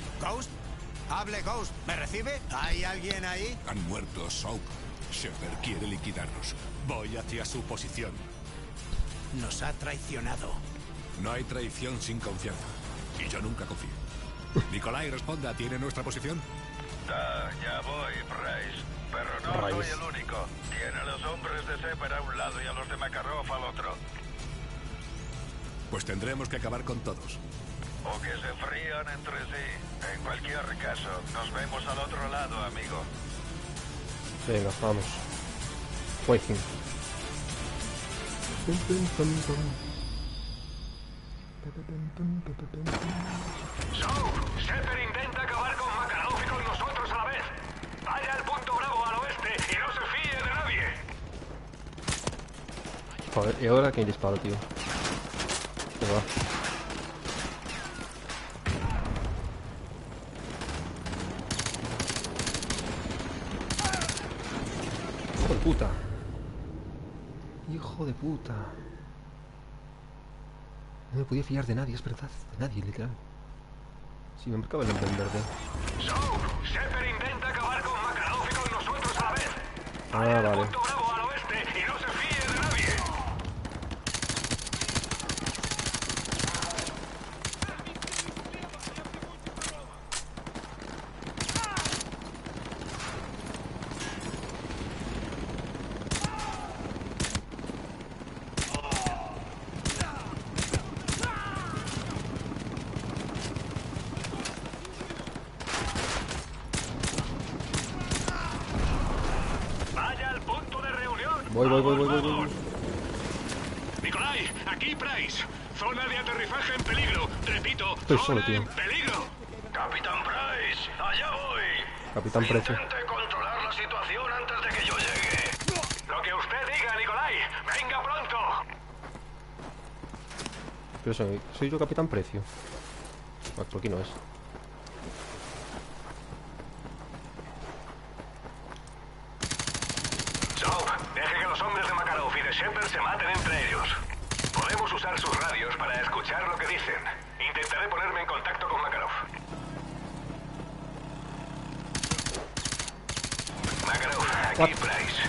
Bridge. ¿Ghost? Hable, Ghost. ¿Me recibe? ¿Hay alguien ahí? Han muerto, Soap. Shepard quiere liquidarnos. Voy hacia su posición. Nos ha traicionado. No hay traición sin confianza. Y yo nunca confío. Nikolai, responda. ¿Tiene nuestra posición? Ya voy, Price. Pero no soy el único. Tiene a los hombres de Shepard a un lado y a los de Makarov al otro. Pues tendremos que acabar con todos. O que se frían entre sí. En cualquier caso, nos vemos al otro lado, amigo. Venga, vamos. Waiting. Shepard intenta acabar con Makarov y con nosotros a la vez. Vaya al punto Bravo al oeste y no se fíe de nadie. Joder, ¿y ahora quién dispara, tío? ¿Qué va? ¡Hijo de puta! ¡Hijo de puta! No me podía fiar de nadie, es verdad. De nadie, literal. Sí, me marcaba el nombre en verde. Shepard intenta acabar con Makarov y con nosotros a la vez. Ah, vale. Punto Bravo al oeste y no se fíe de nadie. Vaya al punto de reunión. Voy. Nikolai, aquí Price. Zona de aterrizaje en peligro. Repito, Estoy solo, zona tío. en peligro. Capitán Price, allá voy. Capitán Precio. Intente controlar la situación antes de que yo llegue. Lo que usted diga, Nikolai. Venga pronto. Pero soy yo Capitán Precio. Ah, por aquí no es. Soap, deje que los hombres de Makarov y de Shepard se maten entre ellos. Podemos usar sus radios para escuchar lo que dicen. Intentaré ponerme en contacto con Makarov. Makarov, aquí Price.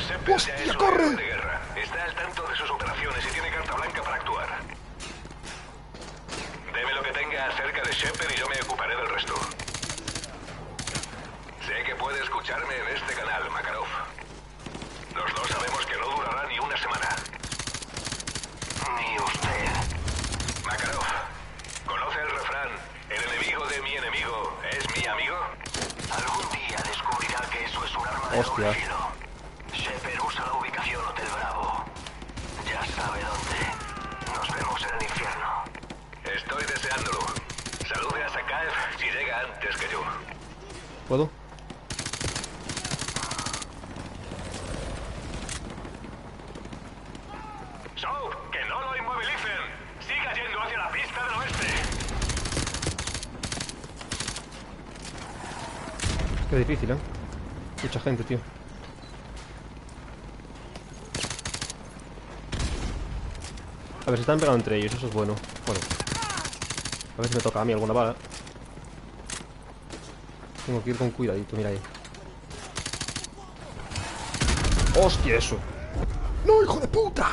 Shepard ya es un héroe de guerra. Está al tanto de sus operaciones y tiene carta blanca para actuar. Deme lo que tenga acerca de Shepard y yo me ocuparé del resto. Sé que puede escucharme en este canal, Makarov. Los dos sabemos que no durará ni una semana. Ni usted. Makarov, ¿conoce el refrán? ¿El enemigo de mi enemigo es mi amigo? Algún día descubrirá que eso es un arma de doble filo. Shepard usa la ubicación Hotel Bravo. Ya sabe dónde. Nos vemos en el infierno. Estoy deseándolo. Salude a Sakaev si llega antes que yo. ¿Puedo? Soap, que no lo inmovilicen. Siga yendo hacia la pista del oeste. Qué difícil, ¿eh? Mucha gente, tío. A ver, se están pegando entre ellos, eso es bueno. Bueno. A ver si me toca a mí alguna bala. Tengo que ir con cuidadito, mira ahí. ¡Hostia, eso! ¡No, hijo de puta!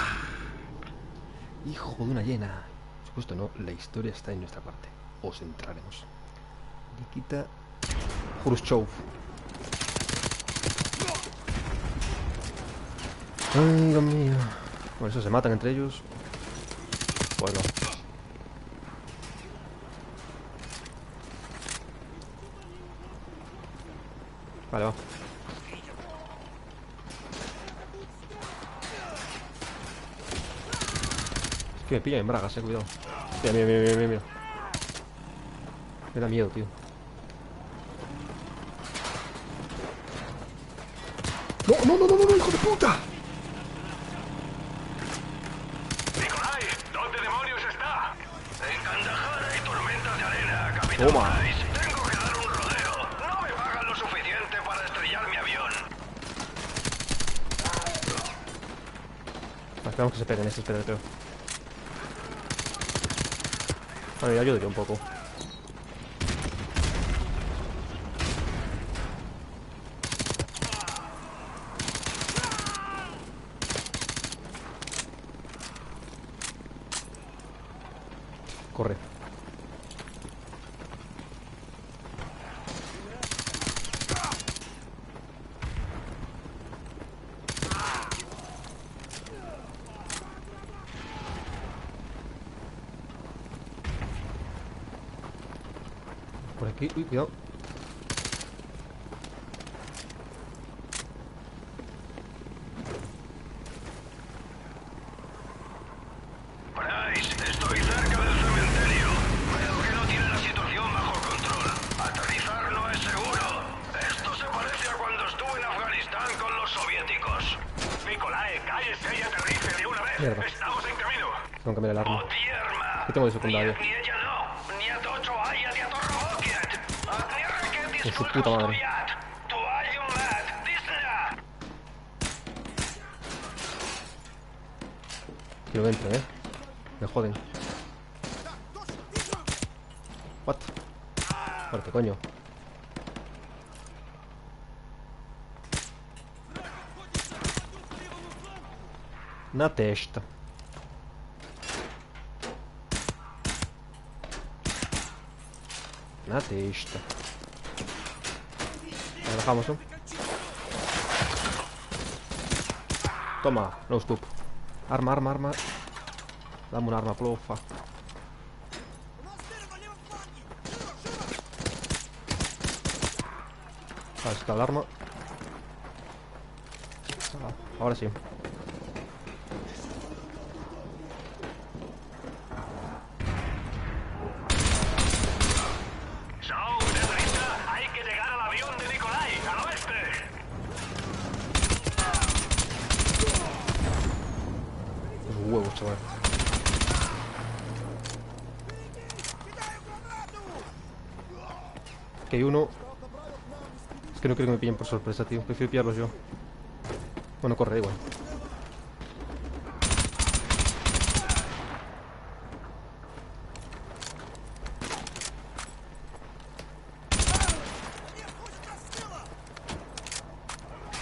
Hijo de una hiena. Por supuesto, no. La historia está en nuestra parte. Os entraremos. Nikita Khrushchev. Ay, Dios mío. Por eso se matan entre ellos. Bueno. Vale, va. Es que me pillan en bragas, cuidado. Mira. Me da miedo, tío. ¡No, hijo de puta! Nikolai, ¿dónde demonios está? En Kandahar hay tormentas de arena, Capitán Toma. Price. Tengo que dar un rodeo. No me pagan lo suficiente para estrellar mi avión. Esperamos que se peguen estos, creo. Vale, ayudaré un poco. Corre. Por aquí, uy, cuidado. Price, estoy cerca del cementerio. Veo que no tiene la situación bajo control. Aterrizar no es seguro. Esto se parece a cuando estuve en Afganistán con los soviéticos. Nikolai, cállese y aterrice de una vez. Mierda. Estamos en camino. Tengo que cambiar el arma. Odierma. ¿Qué tengo de secundario? Ni ella no. Ni a Tocho Aya, ni a Torro Bokiet. A tierra que Con su puta madre. Tu hay un lad. Disney. Que no entren, me joden. What? Muerte, coño. Na testa. Na testa. La dejamos, ¿no? Toma, no scoop. Arma, arma, arma. Dame un arma, plofa. Vale, está el arma. Ahora sí. Soap, deprisa. Hay que llegar al avión de Nikolai, al oeste. Los huevos, chaval. Que hay uno. Es que no quiero que me pillen por sorpresa, tío. Prefiero pillarlos yo. Bueno, corre, igual.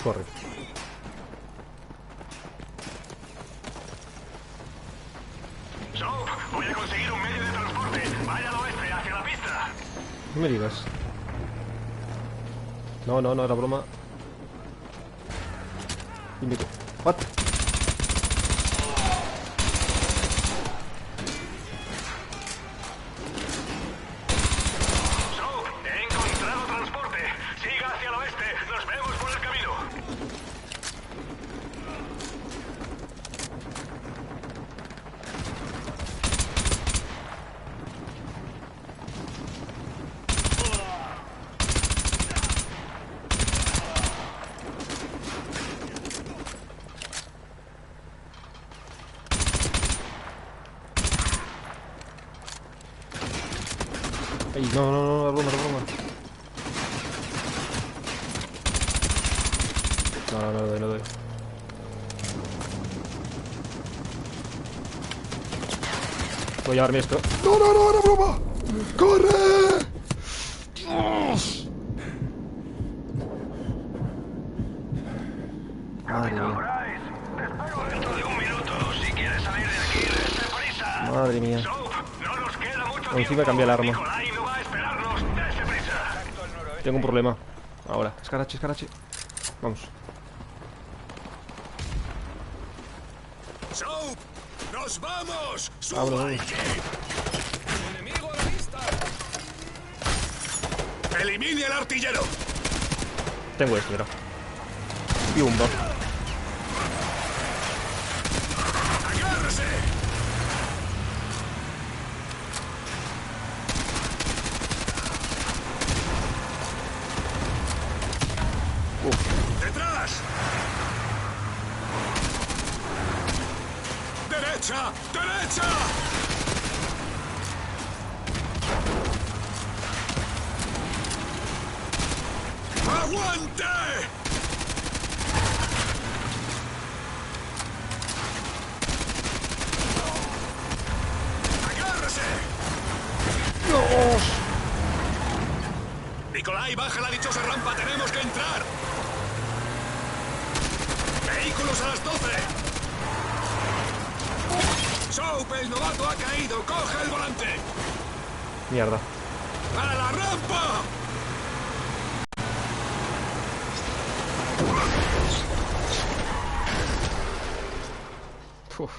Corre. Soap, voy a conseguir un medio de transporte. Vaya al oeste, hacia la pista. No me digas. No, no, no, era broma. Dime tú. What? Soap, he encontrado transporte. Siga hacia el oeste. Nos vemos por el camino. Ey, no, no, no, la broma, la broma. No, no, no doy, no doy. Voy a llevarme esto. ¡No, no, no, era broma! ¡Corre! ¡Dios! Madre mía. Price, despego dentro de un minuto. Si quieres salir de aquí, dese prisa. Madre mía. Soap, no nos queda mucho Encima tiempo. cambié el arma. Nikolai no va a esperarnos. Dese prisa. Tengo un problema. Ahora. Escarache, escarache. Vamos. ¡Soap! ¡Nos vamos! Vámonos, ¡Suba al vámonos. jeep! ¡Enemigo a la vista! ¡Elimine al artillero! Tengo esto, mira. Y un bot. ¡Agárrese! ¡Detrás! ¡Derecha! ¡Derecha! ¡Aguante! ¡Agárrese! ¡Dios! Nikolai, baja la dichosa rampa, tenemos que entrar. Vehículos a las 12. Soap, el novato ha caído. ¡Coge el volante! Mierda. ¡A la rampa! Uf.